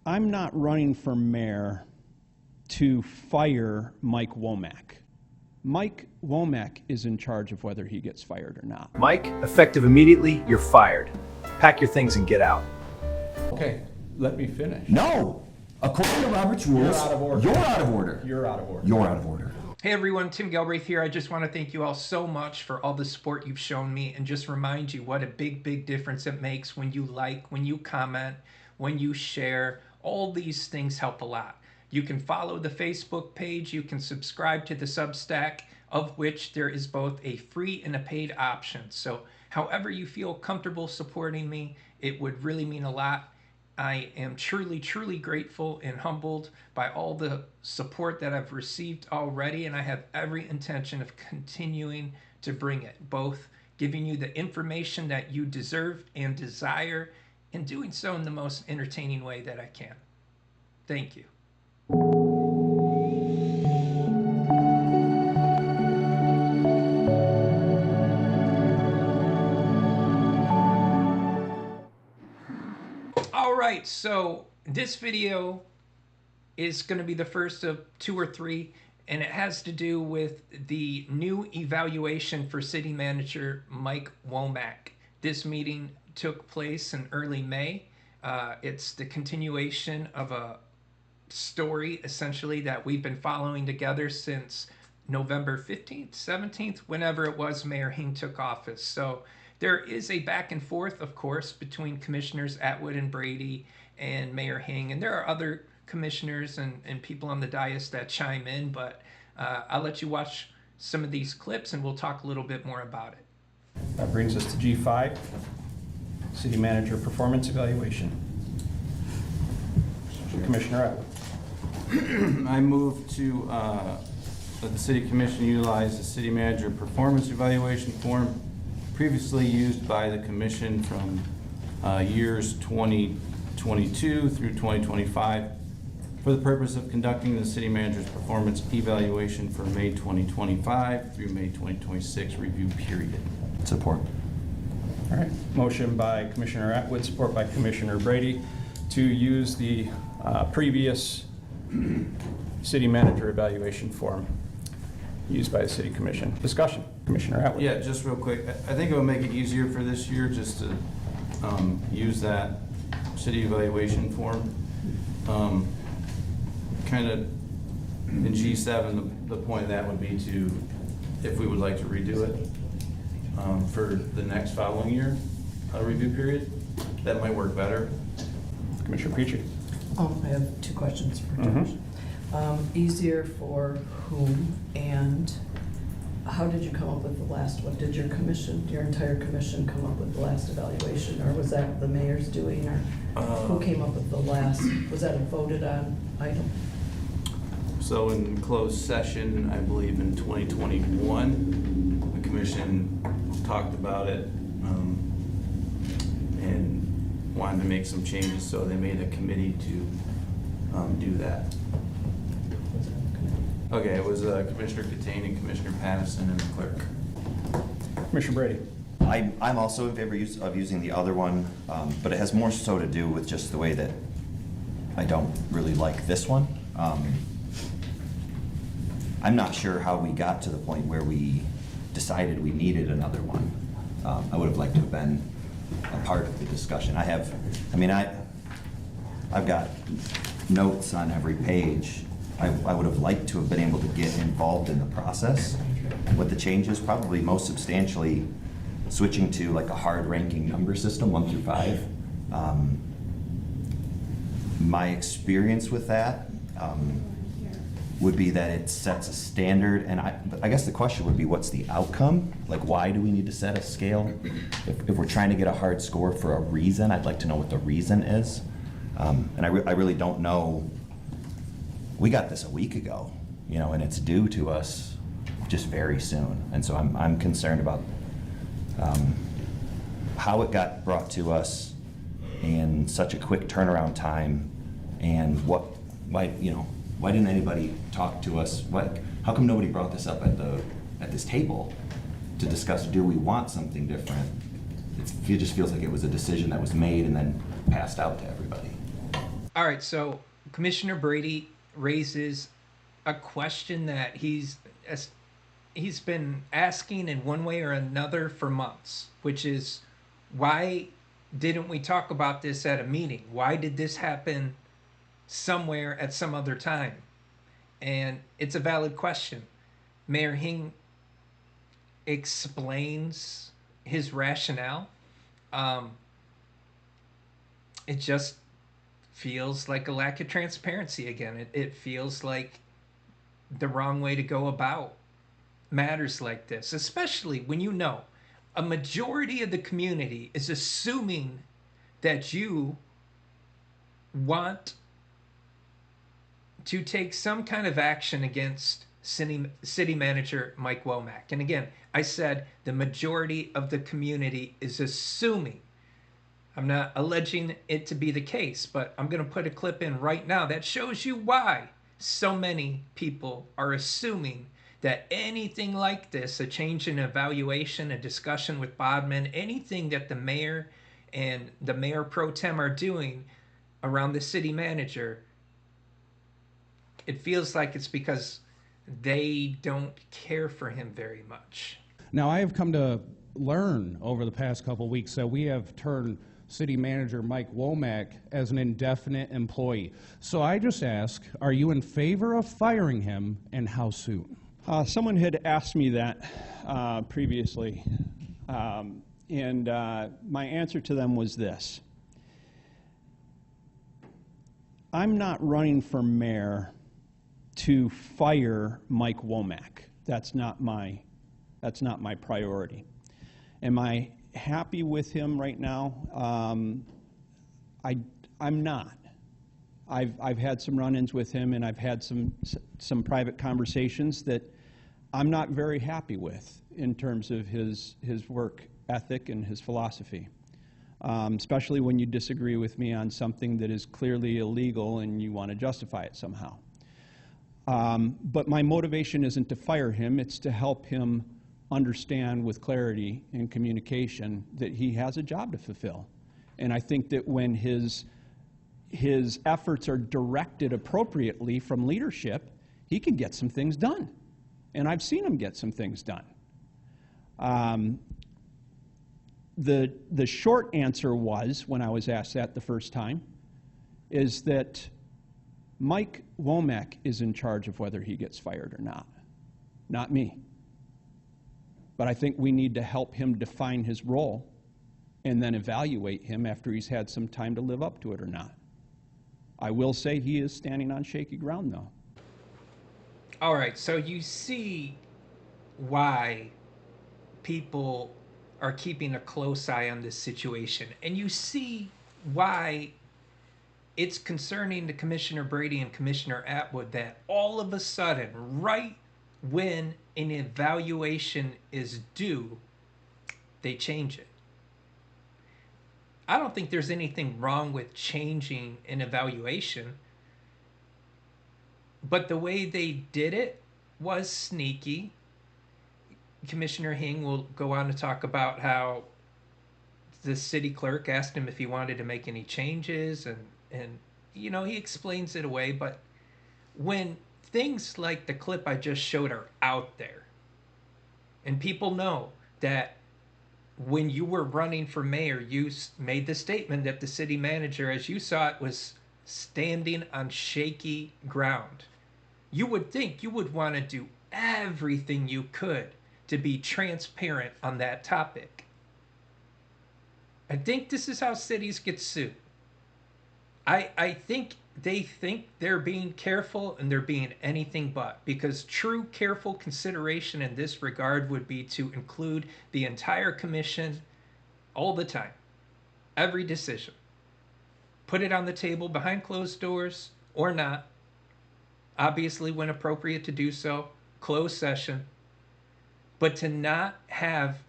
I'm not running for mayor to fire Mike Womack. Mike Womack is in charge of whether he gets fired or not. Mike, effective immediately, you're fired. Pack your things and get out. Okay, let me finish. No! According to Robert's rules, You're out of order. You're out of order. You're out of order. You're out of order. Hey everyone, Tim Galbraith here. I just want to thank you all so much for all the support you've shown me and just remind you what a big difference it makes when you like, when you comment, when you share. All these things help a lot. You can follow the Facebook page, you can subscribe to the Substack, of which there is both a free and a paid option. So however you feel comfortable supporting me, it would really mean a lot. I am truly grateful and humbled by all the support that I've received already, and I have every intention of continuing to bring it, both giving you the information that you deserve and desire, and doing so in the most entertaining way that I can. Thank you. Alright, so this video is going to be the first of 2 or 3, and it has to do with the new evaluation for City Manager Mike Womack. This meeting took place in early May. It's the continuation of a story, essentially, that we've been following together since November 15th, 17th, whenever it was Mayor Hing took office. So there is a back and forth, of course, between Commissioners Atwood and Brady and Mayor Hing, and there are other commissioners and people on the dais that chime in, but I'll let you watch some of these clips and we'll talk a little bit more about it. That brings us to G5, City Manager Performance Evaluation. Commissioner Atwood. I move to that the City Commission utilize the City Manager Performance Evaluation form previously used by the Commission from years 2022 through 2025 for the purpose of conducting the City Manager's Performance Evaluation for May 2025 through May 2026 review period. Support. All right, motion by Commissioner Atwood, support by Commissioner Brady to use the previous City Manager Evaluation form used by the City Commission. Discussion. Commissioner Atwood. Yeah, just real quick. I think it would make it easier for this year just to use that city evaluation form. Kind of in G7, the point of that would be to, if we would like to redo it for the next following year review period, that might work better. Commissioner Peachy. I have 2 questions for Josh. Easier for whom, and how did you come up with the last one? Did your commission, your entire commission, come up with the last evaluation, or was that the mayor's doing, or who came up with the last? Was that a voted on item? So in closed session, I believe in 2021, the commission talked about it and wanted to make some changes, so they made a committee to do that. Okay, it was Commissioner Catane and Commissioner Pattison and the clerk. Commissioner Brady. I'm also in favor of using the other one, but it has more so to do with just the way that I don't really like this one. I'm not sure how we got to the point where we decided we needed another one. I would have liked to have been a part of the discussion. I've got notes on every page. I would have liked to have been able to get involved in the process with the changes, probably most substantially switching to like a hard ranking number system, 1 through 5. My experience with that would be that it sets a standard, and I guess the question would be, what's the outcome? Like, why do we need to set a scale? If we're trying to get a hard score for a reason, I'd like to know what the reason is. And I really don't know. We got this a week ago, you know, and it's due to us just very soon. And so I'm concerned about how it got brought to us in such a quick turnaround time, and why didn't anybody talk to us? How come nobody brought this up at this table to discuss, do we want something different? It just feels like it was a decision that was made and then passed out to everybody. All right, so Commissioner Brady raises a question that he's been asking in one way or another for months, which is why didn't we talk about this at a meeting? Why did this happen somewhere at some other time? And it's a valid question. Mayor Hing explains his rationale. Um, it just feels like a lack of transparency again. It feels like the wrong way to go about matters like this, especially when you know a majority of the community is assuming that you want to take some kind of action against city manager Mike Womack. And again, I said the majority of the community is assuming. I'm not alleging it to be the case, but I'm going to put a clip in right now that shows you why so many people are assuming that anything like this, a change in evaluation, a discussion with Bodman, anything that the mayor and the mayor pro tem are doing around the city manager, it feels like it's because they don't care for him very much. Now, I have come to learn over the past couple of weeks that we have turned City Manager Mike Womack as an indefinite employee. So I just ask, are you in favor of firing him, and how soon? Someone had asked me that previously, and my answer to them was this. I'm not running for mayor to fire Mike Womack. That's not my priority. Am I happy with him right now? I'm not. I've had some run-ins with him, and I've had some private conversations that I'm not very happy with in terms of his work ethic and his philosophy. Especially when you disagree with me on something that is clearly illegal and you want to justify it somehow. But my motivation isn't to fire him, it's to help him understand with clarity and communication that he has a job to fulfill. And I think that when his efforts are directed appropriately from leadership, he can get some things done. And I've seen him get some things done. The short answer was, when I was asked that the first time, is that Mike Womack is in charge of whether he gets fired or not me. But I think we need to help him define his role and then evaluate him after he's had some time to live up to it or not. I will say he is standing on shaky ground, though. All right, so you see why people are keeping a close eye on this situation, and you see why it's concerning to Commissioner Brady and Commissioner Atwood that all of a sudden, right when an evaluation is due, they change it. I don't think there's anything wrong with changing an evaluation, but the way they did it was sneaky. Commissioner Hing will go on to talk about how the city clerk asked him if he wanted to make any changes, and you know, he explains it away, but when things like the clip I just showed are out there, and people know that when you were running for mayor, you made the statement that the city manager, as you saw it, was standing on shaky ground. You would think you would want to do everything you could to be transparent on that topic. I think this is how cities get sued. I think they think they're being careful, and they're being anything but, because true careful consideration in this regard would be to include the entire commission all the time, every decision. Put it on the table behind closed doors or not, obviously when appropriate to do so, closed session, but to not have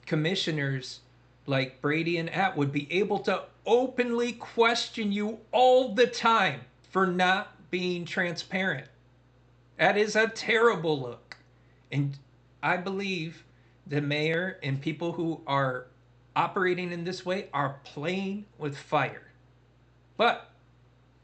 commissioners like Brady and Atwood be able to openly question you all the time for not being transparent. That is a terrible look. And I believe the mayor and people who are operating in this way are playing with fire. But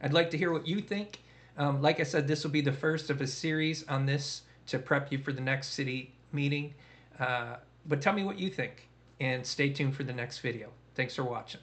I'd like to hear what you think. Like I said, this will be the first of a series on this to prep you for the next city meeting. But tell me what you think, and stay tuned for the next video. Thanks for watching.